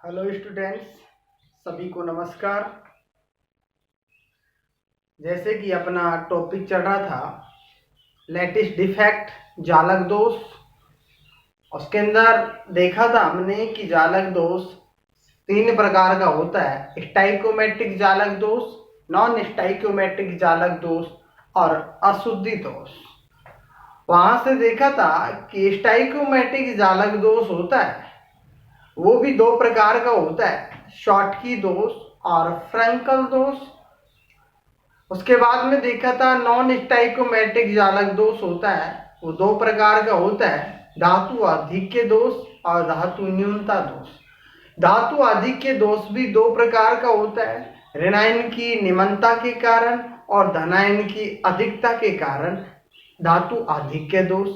Hello students, सभी को नमस्कार। जैसे कि अपना टॉपिक चल रहा था लेटिस डिफेक्ट, जालक दोष। उसके अंदर देखा था हमने कि जालक दोष तीन प्रकार का होता है: स्टाइकोमेट्रिक जालक दोष, नॉन स्टाइकोमेट्रिक जालक दोष और अशुद्धि दोष। वहां से देखा था कि स्टाइकोमेट्रिक जालक दोष होता है वो भी दो प्रकार का होता है, शॉटकी दोष और फ्रैंकल दोष। उसके बाद में देखा था नॉन स्टाइकोमेट्रिक जालक दोष होता है, वो दो प्रकार का होता है, धातु आधिक्य दोष और धातु न्यूनता दोष। धातु आधिक्य दोष भी दो प्रकार का होता है, ऋणायन की निम्नता के कारण और धनायन की अधिकता के कारण धातु आधिक्य दोष।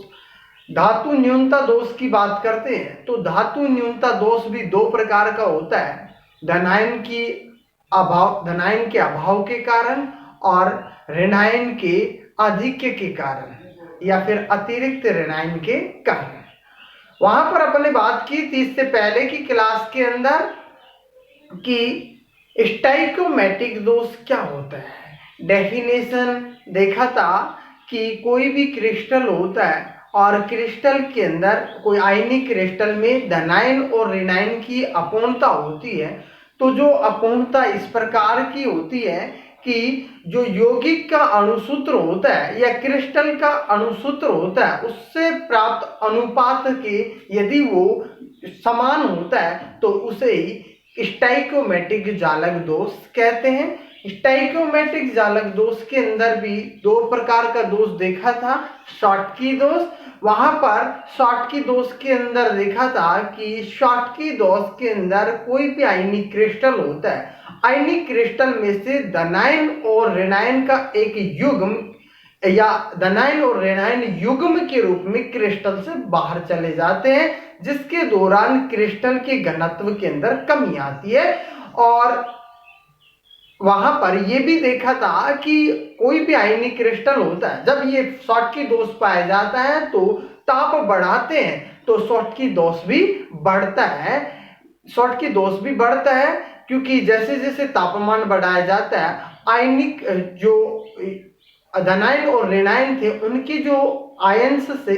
धातु न्यूनता दोष की बात करते हैं तो धातु न्यूनता दोष भी दो प्रकार का होता है, धनायन के अभाव के कारण और ऋणायन के आधिक्य के कारण या फिर अतिरिक्त ऋणायन के कारण। वहां पर अपने बात की थी इससे पहले की क्लास के अंदर कि स्टाइकोमेट्रिक दोष क्या होता है। डेफिनेशन देखा था कि कोई भी क्रिस्टल होता है और क्रिस्टल के अंदर कोई आयनिक क्रिस्टल में धनायन और ऋणायन की अपूर्णता होती है। तो जो अपूर्णता इस प्रकार की होती है कि जो यौगिक का अणुसूत्र होता है या क्रिस्टल का अणुसूत्र होता है उससे प्राप्त अनुपात के यदि वो समान होता है तो उसे ही स्टाइकोमेट्रिक जालक दोष कहते हैं। स्टाइकोमेट्रिक जालक दोष के अंदर भी दो प्रकार का दोष देखा था, शॉटकी दोष। वहां पर शॉटकी दोष के अंदर देखा था कि शॉटकी दोष के अंदर कोई भी आयनिक क्रिस्टल होता है, आयनिक क्रिस्टल में से धनायन और ऋणायन का एक युग्म या धनायन और ऋणायन युग्म के रूप में क्रिस्टल से बाहर चले जाते हैं, जिसके दौरान क्रिस्टल के घनत्व के अंदर कमी आती है। और वहां पर यह भी देखा था कि कोई भी आयनिक क्रिस्टल होता है, जब ये शॉटकी दोष पाया जाता है तो ताप बढ़ाते हैं तो शॉटकी दोष भी बढ़ता है। शॉटकी दोष भी बढ़ता है क्योंकि जैसे जैसे तापमान बढ़ाया जाता है आयनिक जो धनायन और ऋणायन थे उनकी जो आयंस से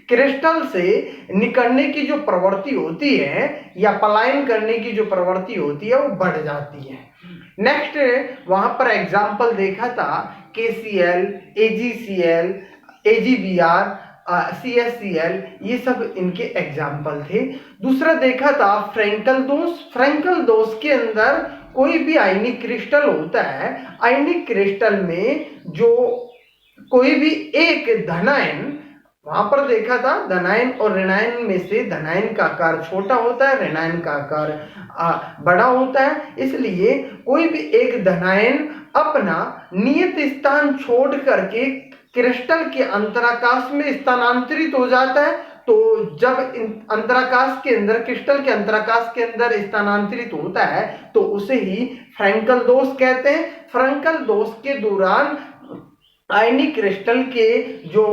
क्रिस्टल से निकलने की जो प्रवृत्ति होती है या पलायन करने की जो प्रवृत्ति होती है वो बढ़ जाती है। नेक्स्ट वहां पर एग्जाम्पल देखा था KCl, AgCl, AgBr, CSCl, ये सब इनके एग्जाम्पल थे। दूसरा देखा था फ्रैंकल दोष। फ्रैंकल दोष के अंदर कोई भी आयनिक क्रिस्टल होता है, आयनिक क्रिस्टल में जो कोई भी एक धनायन, वहां पर देखा था धनायन और ऋणायन में से धनायन का आकार छोटा होता है, ऋणायन का आकार बड़ा होता है। इसलिए कोई भी एक धनायन अपना नियत स्थान छोड़ करके क्रिस्टल के अंतराकाश में स्थानांतरित हो जाता है। तो जब अंतराकाश के अंदर, क्रिस्टल के अंतराकाश के अंदर स्थानांतरित होता है तो उसे ही फ्रैंकल दोष कहते हैं। फ्रैंकल दोष के दौरान आयनिक क्रिस्टल के जो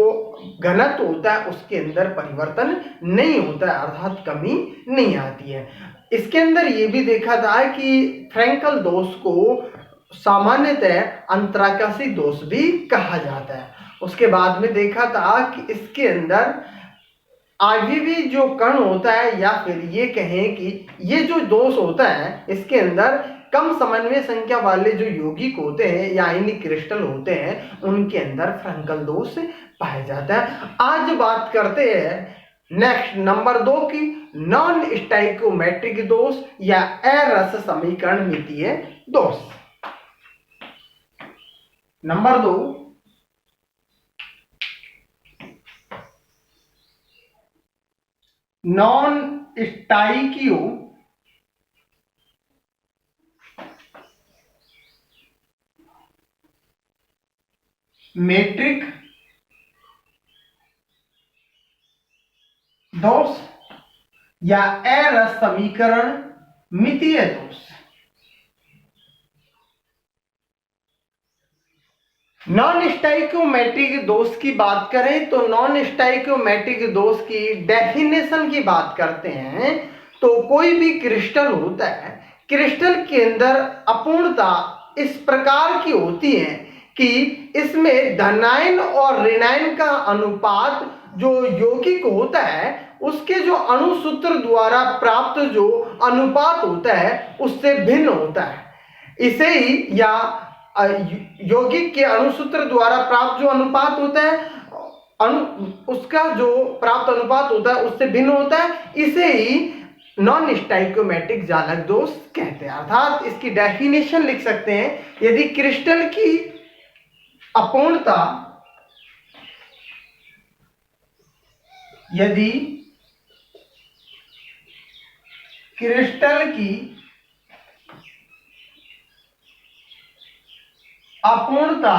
घनत्व होता है उसके अंदर परिवर्तन नहीं होता है, अर्थात कमी नहीं आती है। इसके अंदर ये भी देखा था कि फ्रैंकल दोष को सामान्यतः अंतराकाशी दोष भी कहा जाता है। उसके बाद में देखा था कि इसके अंदर आजीवी जो कण होता है या फिर ये कहें कि ये जो दोष होता है इसके अंदर कम समन्वय संख्या वाले जो यौगिक होते हैं या आयनिक क्रिस्टल होते हैं उनके अंदर फ्रैंकल दोष पाया जाता है। आज बात करते हैं नेक्स्ट नंबर 2 की, नॉन स्टाइकोमेट्रिक दोष या अरस समीकरण मितीय दोष। नंबर 2, नॉन स्टाइकियो मेट्रिक दोष या अरस समीकरण मितीय दोष। नॉन स्टाइकोमेट्रिक दोष की बात करें तो नॉन स्टाइकोमेट्रिक दोष की डेफिनेशन की बात करते हैं तो कोई भी क्रिस्टल होता है, क्रिस्टल के अंदर अपूर्णता इस प्रकार की होती है कि इसमें धनायन और ऋणायन का अनुपात जो यौगिक होता है उसके जो अणुसूत्र द्वारा प्राप्त जो अनुपात होता है उससे भिन्न होता है। इसे ही या यौगिक के अणुसूत्र द्वारा प्राप्त जो अनुपात होता है उसका जो प्राप्त अनुपात होता है उससे भिन्न होता है। इसे ही नॉन स्टाइकोमेट्रिक जालक दोष कहते हैं। अर्थात इसकी डेफिनेशन लिख सकते हैं, यदि क्रिस्टल की अपूर्णता यदि क्रिस्टल की अपूर्णता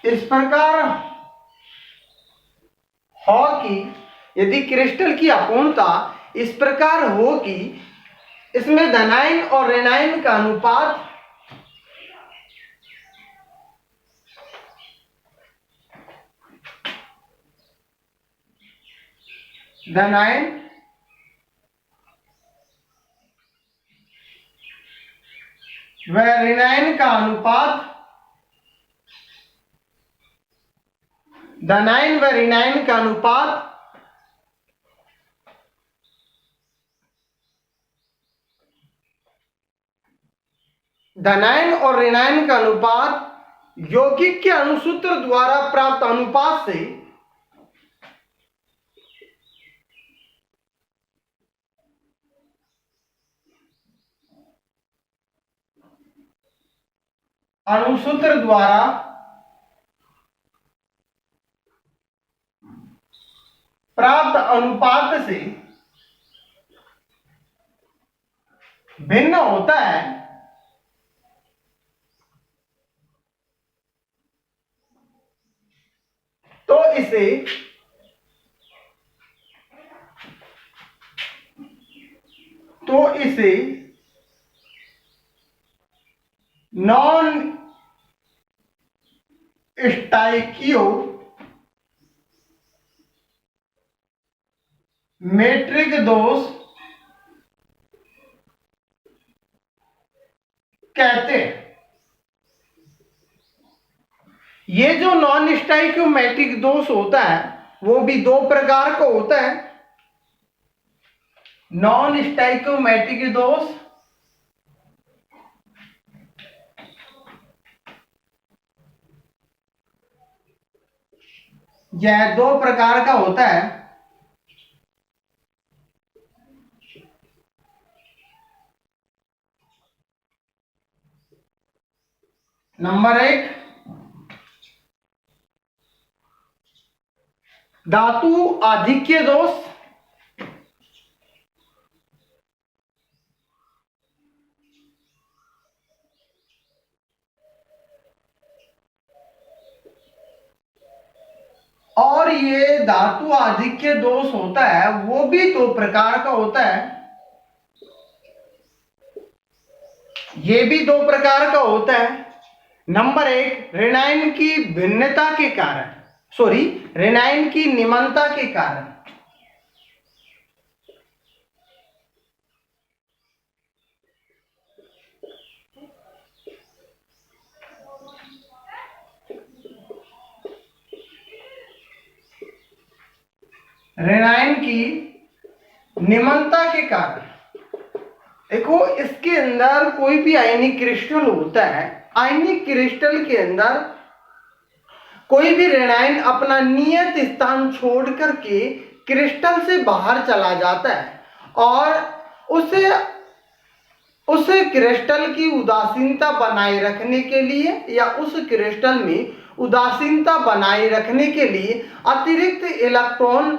इस प्रकार हो कि यदि क्रिस्टल की अपूर्णता इस प्रकार हो कि इसमें धनायन और ऋणायन का अनुपात धनायन व ऋणायन का अनुपात धनायन व ऋणायन का अनुपात धनायन और ऋणायन का अनुपात यौगिक के अणुसूत्र द्वारा प्राप्त अनुपात से अणुसूत्र द्वारा प्राप्त अनुपात से भिन्न होता है, तो इसे नॉन स्टाइकियो मेट्रिक दोष कहते हैं। ये जो नॉन स्टाइकियोमेट्रिक दोष होता है वो भी दो प्रकार का होता है। नॉन स्टाइकियोमेट्रिक दोष यह दो प्रकार का होता है। नंबर 1, धातु आधिक्य दोष। और ये धातु आधिक्य दोष होता है वो भी दो प्रकार का होता है। ये भी दो प्रकार का होता है। नंबर 1, ऋणायन की भिन्नता के कारण, ऋणायन की निमनता के कारण। ऋणायन की निमनता के कारण। देखो इसके अंदर कोई भी आयनिक क्रिस्टल होता है, आयनिक क्रिस्टल के अंदर कोई भी ऋणायन अपना नियत स्थान छोड़ करके क्रिस्टल से बाहर चला जाता है और उस क्रिस्टल की उदासीनता बनाए रखने के लिए या उस क्रिस्टल में उदासीनता बनाए रखने के लिए अतिरिक्त इलेक्ट्रॉन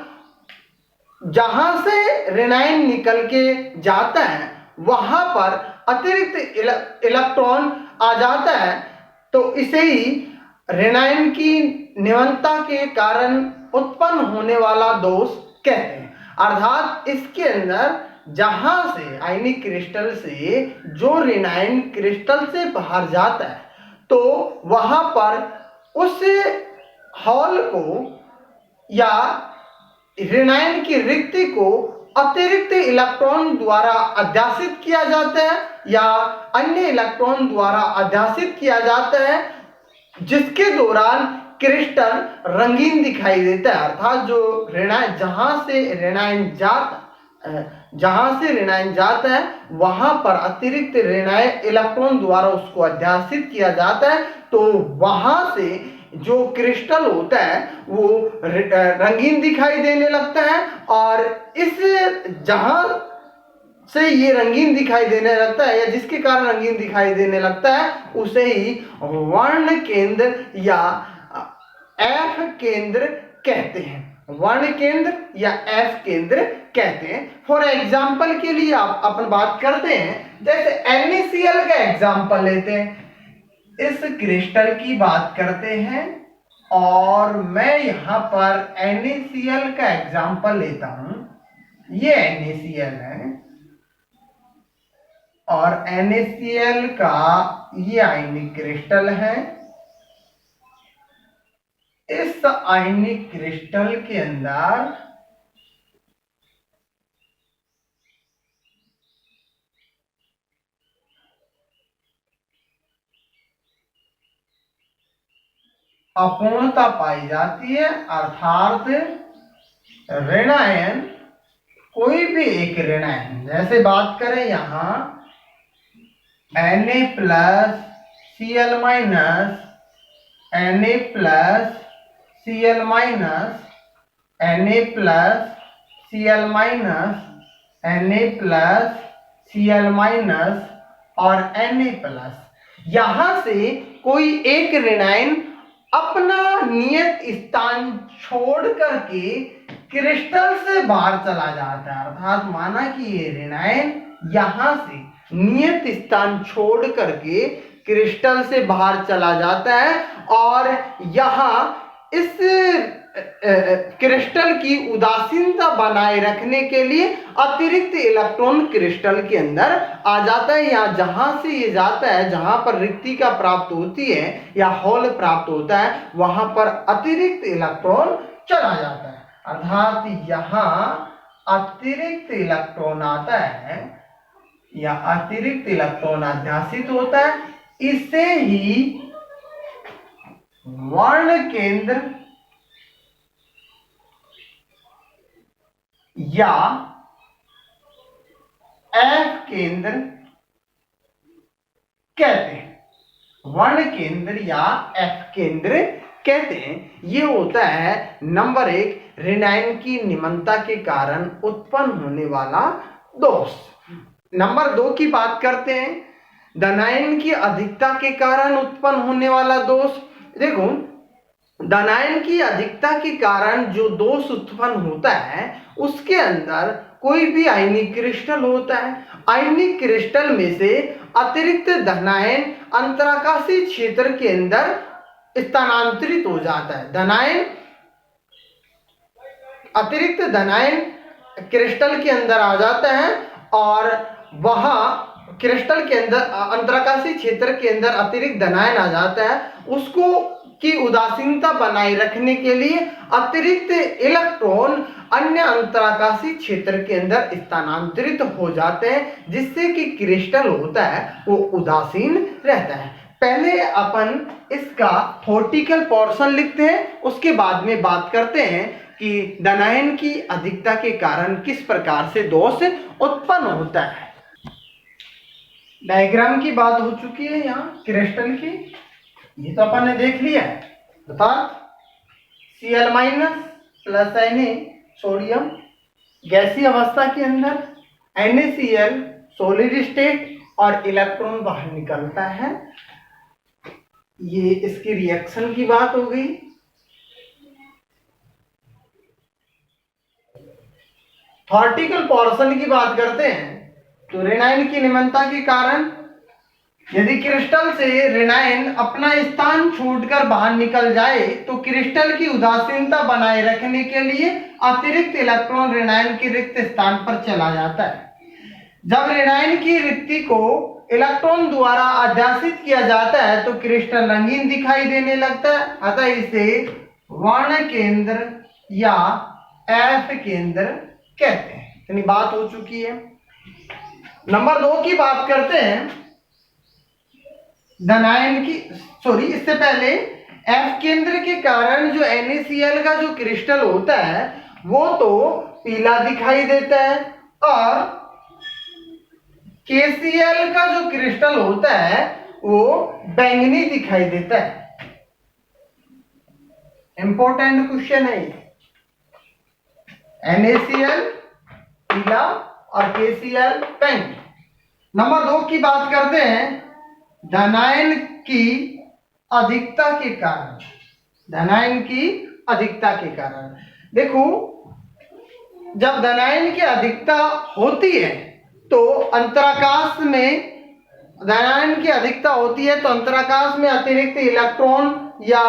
जहां से ऋणायन निकल के जाता है वहां पर अतिरिक्त इलेक्ट्रॉन आ जाता है, तो इसे ही ऋणायन की निमनता के कारण उत्पन्न होने वाला दोष कहते हैं। अर्थात इसके अंदर जहां से आयनिक क्रिस्टल से जो ऋणायन क्रिस्टल से बाहर जाता है तो वहां पर उस हॉल को या ऋणायन की रिक्ति को अतिरिक्त इलेक्ट्रॉन द्वारा अध्यासित किया जाता है या अन्य इलेक्ट्रॉन द्वारा अध्यासित किया जाता है, जिसके दौरान क्रिस्टल रंगीन दिखाई देता है। अर्थात जो ऋणायन जहां से ऋणायन जाता है वहां पर अतिरिक्त ऋणायन इलेक्ट्रॉन द्वारा उसको अध्यासित किया जाता है, तो वहां से जो क्रिस्टल होता है वो रंगीन दिखाई देने लगता है। और इस जहां से ये रंगीन दिखाई देने लगता है या जिसके कारण रंगीन दिखाई देने लगता है उसे ही वर्ण केंद्र या एफ केंद्र कहते हैं। वर्ण केंद्र या एफ केंद्र कहते हैं। फॉर एग्जाम्पल के लिए आप अपन बात करते हैं, जैसे NaCl का एग्जाम्पल लेते हैं। इस क्रिस्टल की बात करते हैं और मैं यहां पर NaCl का एग्जाम्पल लेता हूं। ये NaCl है और NaCl का ये आयनिक क्रिस्टल है। इस आयनिक क्रिस्टल के अंदर अपूर्णता पाई जाती है, अर्थात ऋणायन, कोई भी एक ऋणायन, जैसे बात करें यहां Na plus Cl minus, Na plus Cl minus, Na plus Cl minus, Na plus Cl minus और Na प्लस, यहां से कोई एक ऋणायन अपना नियत स्थान छोड़ करके क्रिस्टल से बाहर चला जाता है। अर्थात माना कि ये ऋणायन यहां से नियत स्थान छोड़ करके क्रिस्टल से बाहर चला जाता है और यहां इस क्रिस्टल की उदासीनता बनाए रखने के लिए अतिरिक्त इलेक्ट्रॉन क्रिस्टल के अंदर आ जाता है, या जहां से ये जाता है, जहां पर रिक्तिका प्राप्त होती है या होल प्राप्त होता है, वहां पर अतिरिक्त इलेक्ट्रॉन चला जाता है। अर्थात यहां अतिरिक्त इलेक्ट्रॉन आता है या अतिरिक्त इलेक्ट्रॉन अध्यासित होता है, इसे ही वर्ण केंद्र या एफ केंद्र कहते हैं। वर्ण केंद्र या एफ केंद्र कहते हैं। ये होता है नंबर 1, ऋणायन की निम्नता के कारण उत्पन्न होने वाला दोष। नंबर 2 की बात करते हैं, धनायन की अधिकता के कारण उत्पन्न होने वाला दोष। देखो, धनायन की अधिकता के कारण जो दोष उत्पन्न होता है उसके अंदर कोई भी आयनिक क्रिस्टल होता है, आयनिक क्रिस्टल में से अतिरिक्त धनायन अंतराकाशीय क्षेत्र के अंदर स्थानांतरित हो जाता है। धनायन, अतिरिक्त धनायन क्रिस्टल के अंदर आ जाता है और वहां क्रिस्टल के अंदर अंतराकाशीय क्षेत्र के अंदर अतिरिक्त धनायन आ जाता है। उसको की उदासीनता बनाए रखने के लिए अतिरिक्त इलेक्ट्रॉन अन्य अंतराकाशीय क्षेत्र के अंदर स्थानांतरित हो जाते हैं, जिससे कि क्रिस्टल होता है वो उदासीन रहता है। पहले अपन इसका थ्योरेटिकल पोर्शन लिखते हैं, उसके बाद में बात करते हैं कि धनायन की अधिकता के कारण किस प्रकार से दोष उत्पन्न होता है। डायग्राम की बात हो चुकी है यहाँ क्रिस्टल की, ये तो अपन ने देख लिया है। अर्थात Cl minus plus Na sodium गैसीय अवस्था के अंदर, NaCl सॉलिड स्टेट और इलेक्ट्रॉन बाहर निकलता है। ये इसकी रिएक्शन की बात हो गई। थ्योरेटिकल पोर्शन की बात करते हैं तो ऋणायन की निम्नता के कारण यदि क्रिस्टल से ऋणायन अपना स्थान छोड़कर बाहर निकल जाए तो क्रिस्टल की उदासीनता बनाए रखने के लिए अतिरिक्त इलेक्ट्रॉन ऋणायन के रिक्त स्थान पर चला जाता है। जब ऋणायन की रिक्ति को इलेक्ट्रॉन द्वारा अध्यासित किया जाता है तो क्रिस्टल रंगीन दिखाई देने लगता है। अतः इसे वर्ण केंद्र या एफ केंद्र कहते हैं। यानी बात हो चुकी है। नंबर 2 की बात करते हैं धनायन की, सॉरी इससे पहले एफ केंद्र के कारण जो NaCl का जो क्रिस्टल होता है वो तो पीला दिखाई देता है और KCl का जो क्रिस्टल होता है वो बैंगनी दिखाई देता है। इंपॉर्टेंट क्वेश्चन है ये। NaCl पीला और KCl बैंगनी। नंबर 2 की बात करते हैं धनायन की अधिकता के कारण। धनायन की अधिकता के कारण देखो, जब धनायन की अधिकता होती है तो अंतराकाश में, धनायन की अधिकता होती है तो अंतराकाश में अतिरिक्त इलेक्ट्रॉन या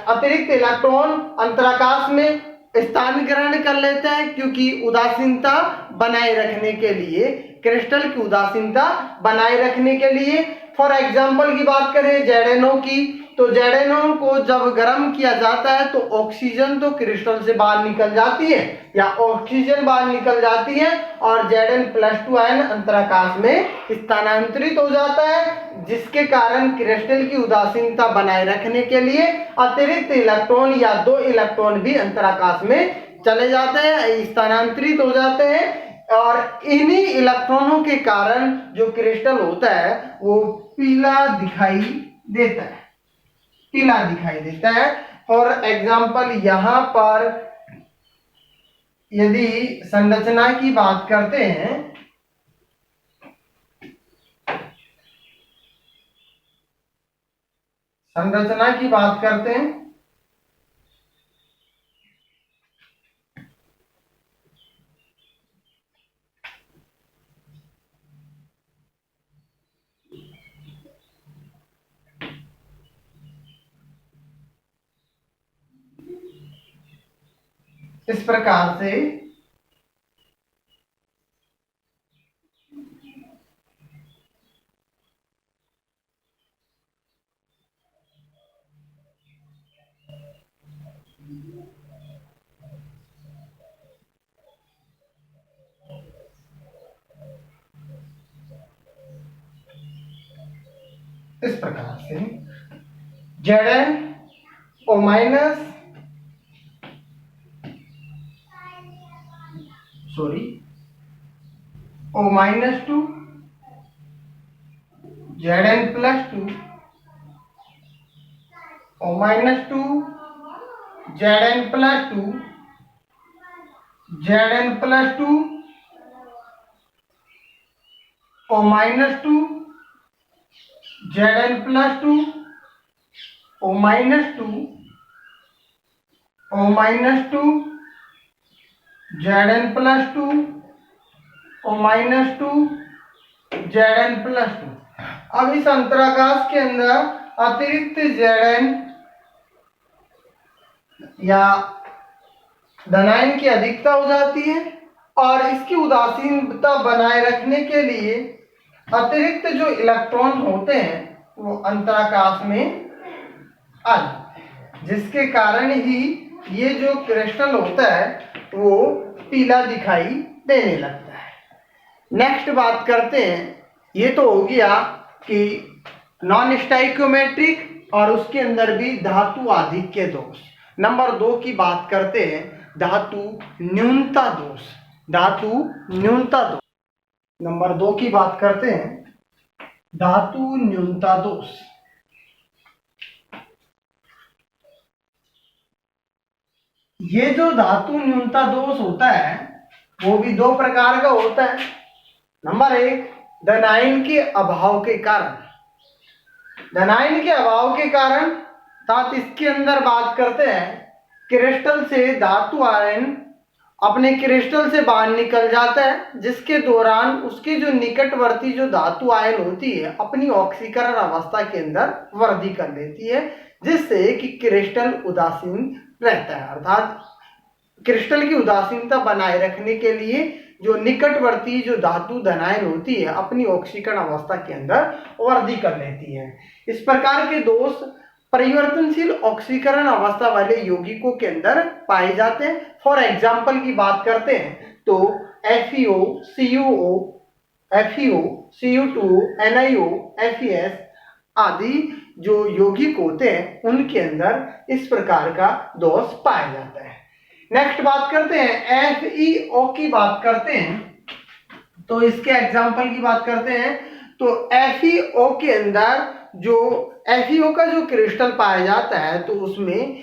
अतिरिक्त इलेक्ट्रॉन अंतराकाश में स्थान ग्रहण कर लेते हैं, क्योंकि उदासीनता बनाए रखने के लिए, क्रिस्टल की उदासीनता बनाए रखने के लिए। फॉर एग्जाम्पल की बात करें ZnO की, तो ZnO को जब गर्म किया जाता है तो ऑक्सीजन तो क्रिस्टल से बाहर निकल जाती है या ऑक्सीजन बाहर निकल जाती है और Zn+2 आयन अंतराकाश में स्थानांतरित हो जाता है, जिसके कारण क्रिस्टल की उदासीनता बनाए रखने के लिए अतिरिक्त इलेक्ट्रॉन या 2 इलेक्ट्रॉन भी अंतराकाश में चले जाते हैं, स्थानांतरित हो जाते हैं और इन्हीं इलेक्ट्रॉनों के कारण जो क्रिस्टल होता है वो पीला दिखाई देता है, पीला दिखाई देता है। फॉर एग्जाम्पल यहां पर यदि संरचना की बात करते हैं, संरचना की बात करते हैं इस प्रकार से, इस प्रकार से ZnO minus, sorry O-2 Zn+2 O-2 Zn+2 Zn+2 O-2 Zn+2 O-2 O-2 Zn+2 O-2 Zn+2। अब इस अंतराकाश के अंदर अतिरिक्त Zn या धनायन की अधिकता हो जाती है और इसकी उदासीनता बनाए रखने के लिए अतिरिक्त जो इलेक्ट्रॉन होते हैं वो अंतराकाश में आ जाते हैं, जिसके कारण ही ये जो क्रिस्टल होता है वो पीला दिखाई देने लगता है। नेक्स्ट बात करते हैं, ये तो हो गया कि नॉन स्टाइकियोमेट्रिक और उसके अंदर भी धातु आधिक्य दोष। नंबर 2 की बात करते हैं धातु न्यूनता दोष। धातु न्यूनता दोष, नंबर 2 की बात करते हैं धातु न्यूनता दोष। ये जो धातु न्यूनता दोष होता है वो भी 2 प्रकार का होता है। नंबर 1 धनायन के अभाव के कारण। धनायन के अभाव के कारण अर्थात इसके अंदर बात करते हैं क्रिस्टल से धातु आयन अपने क्रिस्टल से बाहर निकल जाता है, जिसके दौरान उसकी जो निकटवर्ती जो धातु आयन होती है अपनी ऑक्सीकरण अवस्था के अंदर वृद्धि कर लेती है, जिससे कि क्रिस्टल उदासीन रहता है। अर्थात क्रिस्टल की उदासीनता बनाए रखने के लिए जो निकटवर्ती जो धातु धनायन होती है अपनी ऑक्सीकरण अवस्था के अंदर वृद्धि कर लेती है। इस प्रकार के दोष परिवर्तनशील ऑक्सीकरण अवस्था वाले यौगिकों के अंदर पाए जाते हैं। फॉर एग्जाम्पल की बात करते हैं तो FeO, CuO, FeO, Cu2, NiO, FeS आदि जो यौगिक होते हैं उनके अंदर इस प्रकार का दोष पाया जाता है। नेक्स्ट बात करते हैं FeO की बात करते हैं तो इसके एग्जाम्पल की बात करते हैं तो FeO के अंदर जो FeO का जो क्रिस्टल पाया जाता है तो उसमें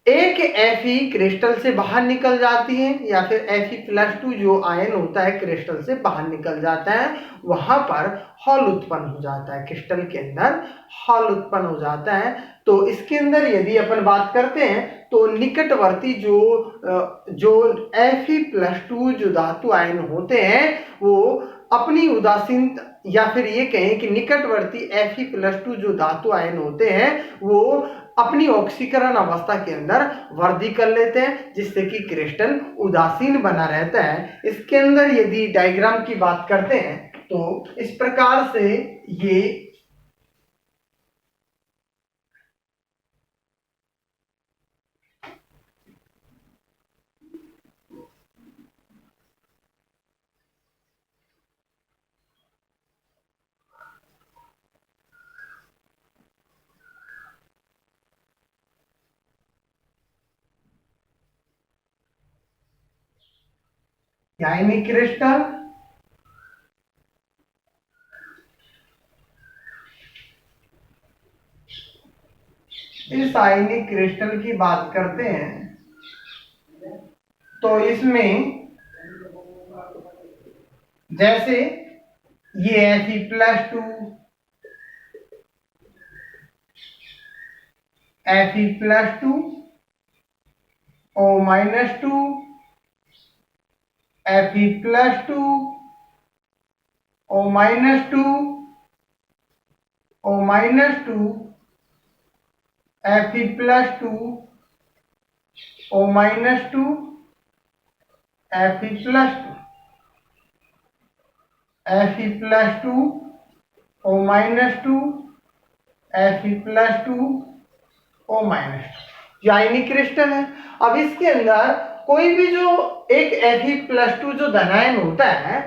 एक Fe क्रिस्टल से बाहर निकल जाती है या फिर Fe+2 जो आयन होता है क्रिस्टल से बाहर निकल जाता है, वहां पर हॉल उत्पन्न हो जाता है, क्रिस्टल के अंदर हॉल उत्पन्न हो जाता है। तो इसके अंदर यदि अपन बात करते हैं तो निकटवर्ती जो Fe+2 जो धातु आयन होते हैं वो अपनी उदासीन या फिर ये कहें कि निकटवर्ती Fe+2 जो धातु आयन होते हैं वो अपनी ऑक्सीकरण अवस्था के अंदर वृद्धि कर लेते हैं, जिससे कि क्रिस्टल उदासीन बना रहता है। इसके अंदर यदि डायग्राम की बात करते हैं तो इस प्रकार से ये आयनिक क्रिस्टल इस आयनिक क्रिस्टल की बात करते हैं तो इसमें जैसे ये Fe+2, Fe+2, O-2, Fe+2, O-2, O-2, Fe+2, O-2, Fe+2, Fe+2, O-2, Fe+2, O-2 जो आयनिक क्रिस्टल है। अब इसके अंदर कोई भी जो एक Fe+2 जो धनायन होता है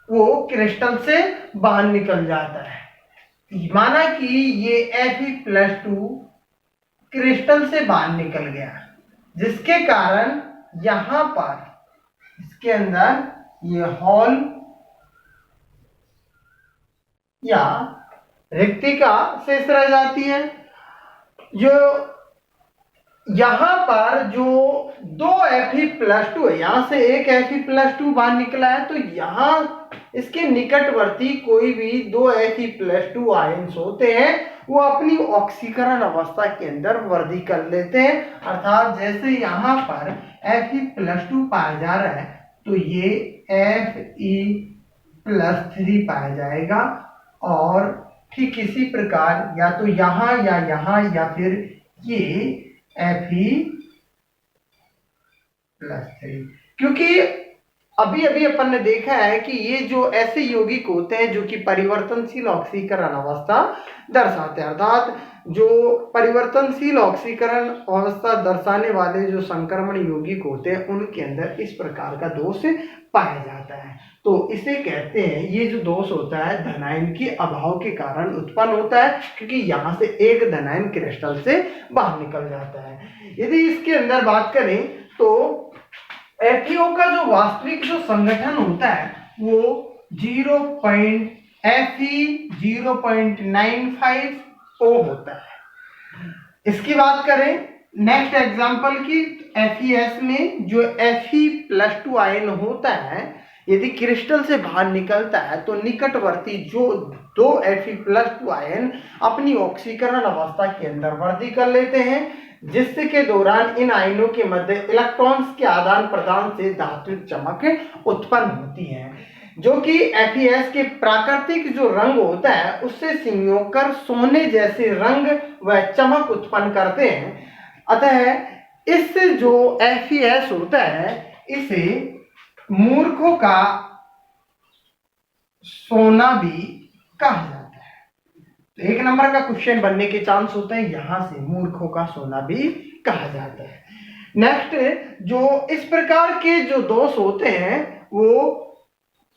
वो क्रिस्टल से बाहर निकल जाता है। माना कि ये Fe+2 क्रिस्टल से बाहर निकल गया, जिसके कारण यहां पर इसके अंदर ये हॉल या रिक्तिका शेष रह जाती है। जो यहां पर जो दो Fe+2 है, यहां से एक Fe+2 बाहर निकला है तो यहां इसके निकटवर्ती कोई भी दो Fe+2 आयन्स होते हैं वो अपनी ऑक्सीकरण अवस्था के अंदर वृद्धि कर लेते हैं। अर्थात जैसे यहां पर Fe+2 पाया जा रहा है तो ये Fe+3 पाया जाएगा और ठीक इसी प्रकार या तो यहां या फिर ये Fe+3, क्योंकि अभी अपन ने देखा है कि ये जो ऐसे यौगिक होते हैं जो कि परिवर्तनशील ऑक्सीकरण अवस्था दर्शाते हैं, अर्थात जो परिवर्तनशील ऑक्सीकरण अवस्था दर्शाने वाले जो संक्रमण यौगिक होते हैं उनके अंदर इस प्रकार का दोष पाया जाता है। तो इसे कहते हैं, ये जो दोष होता है धनायन के अभाव के कारण उत्पन्न होता है, क्योंकि यहां से एक धनायन क्रिस्टल से बाहर निकल जाता है। यदि इसके अंदर बात करें तो FeO का जो वास्तविक जो संगठन होता है वो 0.95O होता है। इसकी बात करें नेक्स्ट एग्जांपल की, FeS में जो Fe+2 आयन होता है यदि क्रिस्टल से बाहर निकलता है तो निकटवर्ती जो दो Fe+2 आयन अपनी ऑक्सीकरण अवस्था के अंदर वृद्धि कर लेते हैं, जिससे के दौरान इन आयनों के मध्य इलेक्ट्रॉन्स के आदान प्रदान से धात्विक चमक उत्पन्न होती है, जो कि FeS के प्राकृतिक जो रंग होता है उससे संयोग कर सोने जैसे रंग व चमक उत्पन्न करते हैं। अतः इस जो FeS होता है इसे मूर्खों का सोना भी कहा जाता है। तो 1 नंबर का क्वेश्चन बनने के चांस होते हैं, यहां से मूर्खों का सोना भी कहा जाता है। नेक्स्ट, जो इस प्रकार के जो दोष होते हैं वो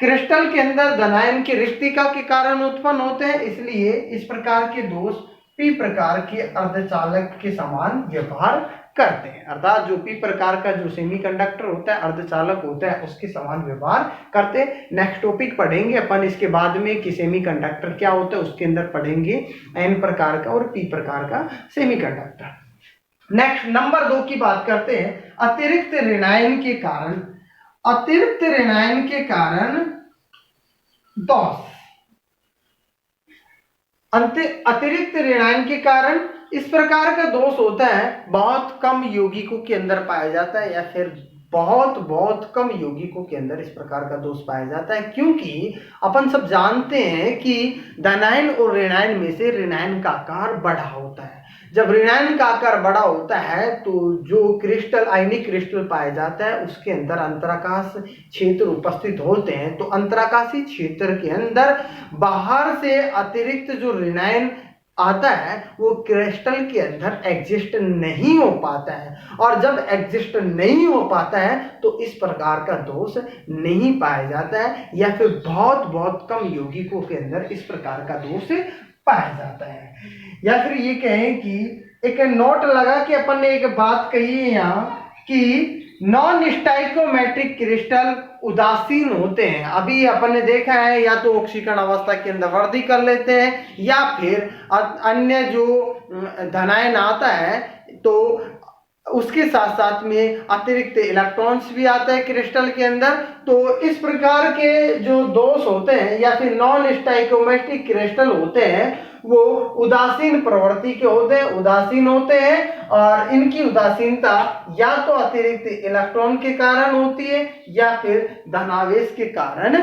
क्रिस्टल के अंदर धनायन की रिक्तिका के कारण उत्पन्न होते हैं, इसलिए इस प्रकार के दोष पी प्रकार के अर्धचालक के समान व्यवहार करते हैं। अर्थात जो पी प्रकार का जो सेमीकंडक्टर होता है, अर्धचालक होता है, उसके समान व्यवहार करते हैं। नेक्स्ट टॉपिक पढ़ेंगे अपन इसके बाद में कि सेमीकंडक्टर क्या होता है, उसके अंदर पढ़ेंगे एन प्रकार का और पी प्रकार का सेमीकंडक्टर। नेक्स्ट नंबर 2 की बात करते हैं, अतिरिक्त ऋणायन के कारण। अतिरिक्त ऋणायन के कारण दोष। अतिरिक्त ऋणायन के कारण इस प्रकार का दोष होता है, बहुत कम यौगिकों के अंदर पाया जाता है, या फिर बहुत कम यौगिकों के अंदर इस प्रकार का दोष पाया जाता है, क्योंकि अपन सब जानते हैं कि धनायन और ऋणायन में से ऋणायन का आकार बड़ा होता है। जब ऋणायन का आकार बड़ा होता है तो जो क्रिस्टल, आयनिक क्रिस्टल पाया जाता है, उसके अंदर अंतराकाश क्षेत्र उपस्थित होते हैं। तो अंतराकाशी क्षेत्र के अंदर बाहर से अतिरिक्त जो ऋणायन आता है वो क्रिस्टल के अंदर एग्जिस्ट नहीं हो पाता है, और जब एग्जिस्ट नहीं हो पाता है तो इस प्रकार का दोष नहीं पाया जाता है, या फिर बहुत कम यौगिकों के अंदर इस प्रकार का दोष पाया जाता है। या फिर ये कहें कि एक नोट लगा कि अपन ने एक बात कही है यहाँ कि नॉन स्टाइकोमेट्रिक क्रिस्टल उदासीन होते हैं। अभी अपन ने देखा है या तो ऑक्सीकरण अवस्था के अंदर वृद्धि कर लेते हैं, या फिर अन्य जो धनायन आता है तो उसके साथ साथ में अतिरिक्त इलेक्ट्रॉन्स भी आता है क्रिस्टल के अंदर। तो इस प्रकार के जो दोष होते हैं या फिर नॉन स्टाइकोमेट्रिक क्रिस्टल होते हैं वो उदासीन प्रवृत्ति के होते हैं, उदासीन होते हैं, और इनकी उदासीनता या तो अतिरिक्त इलेक्ट्रॉन के कारण होती है या फिर धनावेश के कारण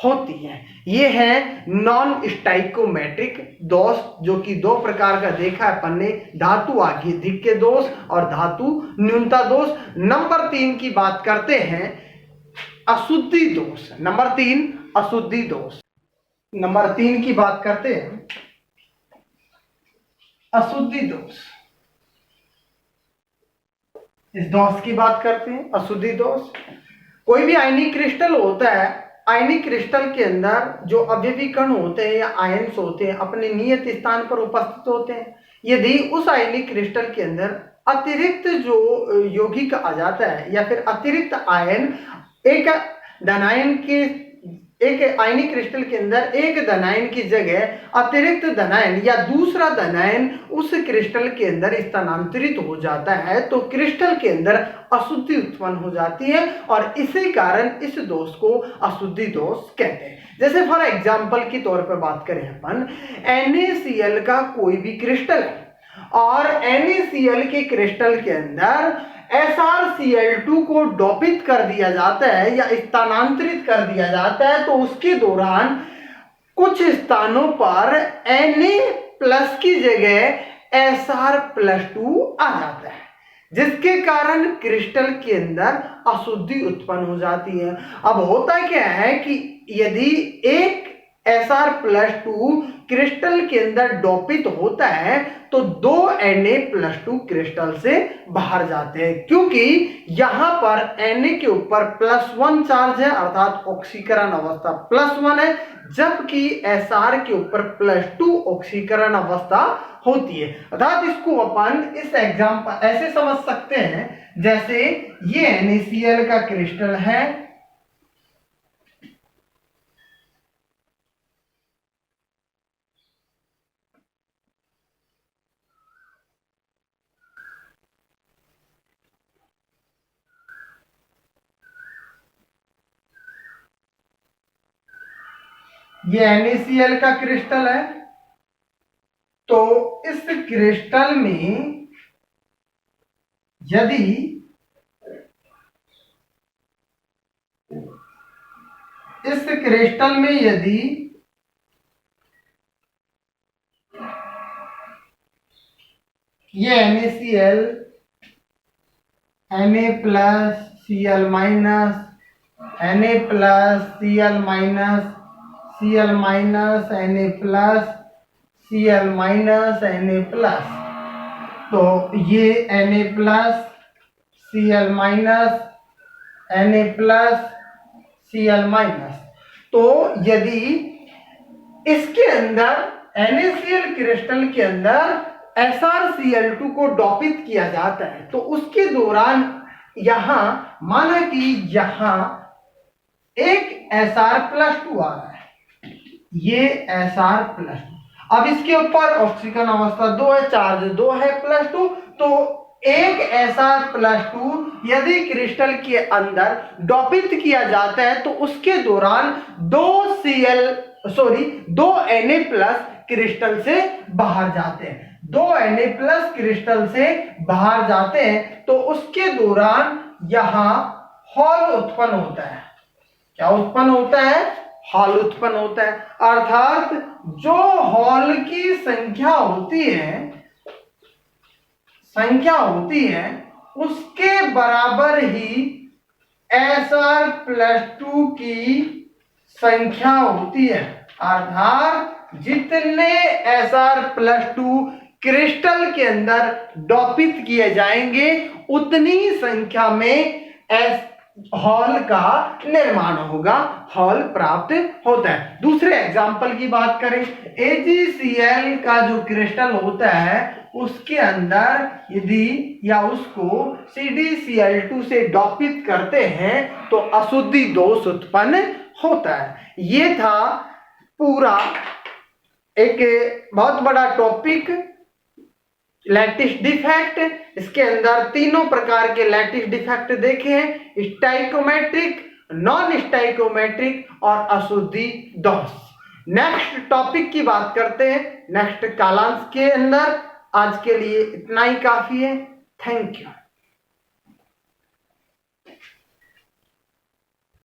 होती है। ये है नॉन स्टाइकोमेट्रिक दोष, जो कि 2 प्रकार का देखा है अपन ने, धातु आघाधिक्य दोष और धातु न्यूनता दोष। नंबर 3 की बात करते हैं, अशुद्धि दोष। नंबर 3 अशुद्धि दोष। नंबर 3 की बात करते हैं, अशुद्धि दोष। इस दोष की बात करते हैं, अशुद्धि दोष। कोई भी आयनिक क्रिस्टल होता है, आयनिक क्रिस्टल के अंदर जो अवयवी कण होते हैं या आयन्स होते हैं अपने नियत स्थान पर उपस्थित होते हैं। यदि उस आयनिक क्रिस्टल के अंदर अतिरिक्त जो यौगिक आ जाता है या फिर अतिरिक्त आयन, एक धनायन के, एक आयनिक क्रिस्टल के अंदर एक धनायन की जगह अतिरिक्त धनायन या दूसरा धनायन उस क्रिस्टल के अंदर स्थानांतरित हो जाता है, तो क्रिस्टल के अंदर अशुद्धि उत्पन्न हो जाती है, और इसी कारण इस दोष को अशुद्धि दोष कहते हैं। जैसे फॉर एग्जाम्पल के तौर पर बात करें अपन, NaCl का कोई भी क्रिस्टल है और NaCl के क्रिस्टल के अंदर SrCl2 को डोपित कर दिया जाता है या स्थानांतरित कर दिया जाता है, तो उसके दौरान कुछ स्थानों पर Na+ की जगह Sr+2 आ जाता है, जिसके कारण क्रिस्टल के अंदर अशुद्धि उत्पन्न हो जाती है। अब होता क्या है कि यदि एक Sr+2 क्रिस्टल के अंदर डोपित होता है तो 2 Na+2 क्रिस्टल से बाहर जाते हैं, क्योंकि यहां पर Na के ऊपर +1 चार्ज है, अर्थात ऑक्सीकरण अवस्था +1 है, जबकि Sr के ऊपर +2 ऑक्सीकरण अवस्था होती है। अर्थात इसको अपन इस एग्जांपल ऐसे समझ सकते हैं, जैसे ये NaCl का क्रिस्टल है, ये NaCl का क्रिस्टल है। तो इस क्रिस्टल में यदि ये NaCl Na+Cl- Na+Cl- Cl- Na+, Cl minus Na plus, तो ये Na plus Cl minus Na plus Cl minus, तो यदि इसके अंदर NaCl क्रिस्टल के अंदर SrCl2 को डोपित किया जाता है तो उसके दौरान यहां माना कि यहां एक Sr+2 आ रहा है, ये Sr+2, अब इसके ऊपर ऑक्सीजन अवस्था 2 है, चार्ज 2 है +2, तो एक Sr+2 यदि क्रिस्टल के अंदर डोपित किया जाता है तो उसके दौरान दो Na+ क्रिस्टल से बाहर जाते हैं, 2 Na+ क्रिस्टल से बाहर जाते हैं तो उसके दौरान यहां हॉल उत्पन्न होता है। क्या उत्पन्न होता है? हॉल उत्पन्न होता है, अर्थात जो हॉल की संख्या होती है उसके बराबर ही Sr+2 की संख्या होती है, अर्थात जितने Sr+2 क्रिस्टल के अंदर डोपित किए जाएंगे उतनी संख्या में हॉल का निर्माण होगा, हॉल प्राप्त होता है। दूसरे एग्जाम्पल की बात करें, AgCl का जो क्रिस्टल होता है उसके अंदर यदि या उसको CdCl2 से डोपित करते हैं तो अशुद्धि दोष उत्पन्न होता है। ये था पूरा एक बहुत बड़ा टॉपिक लैटिस डिफेक्ट। इसके अंदर तीनों प्रकार के लैटिस डिफेक्ट देखे हैं, स्टाइकोमेट्रिक, नॉन स्टाइकोमेट्रिक और अशुद्धि दोष। नेक्स्ट टॉपिक की बात करते हैं नेक्स्ट कालांश के अंदर। आज के लिए इतना ही काफी है। Thank you.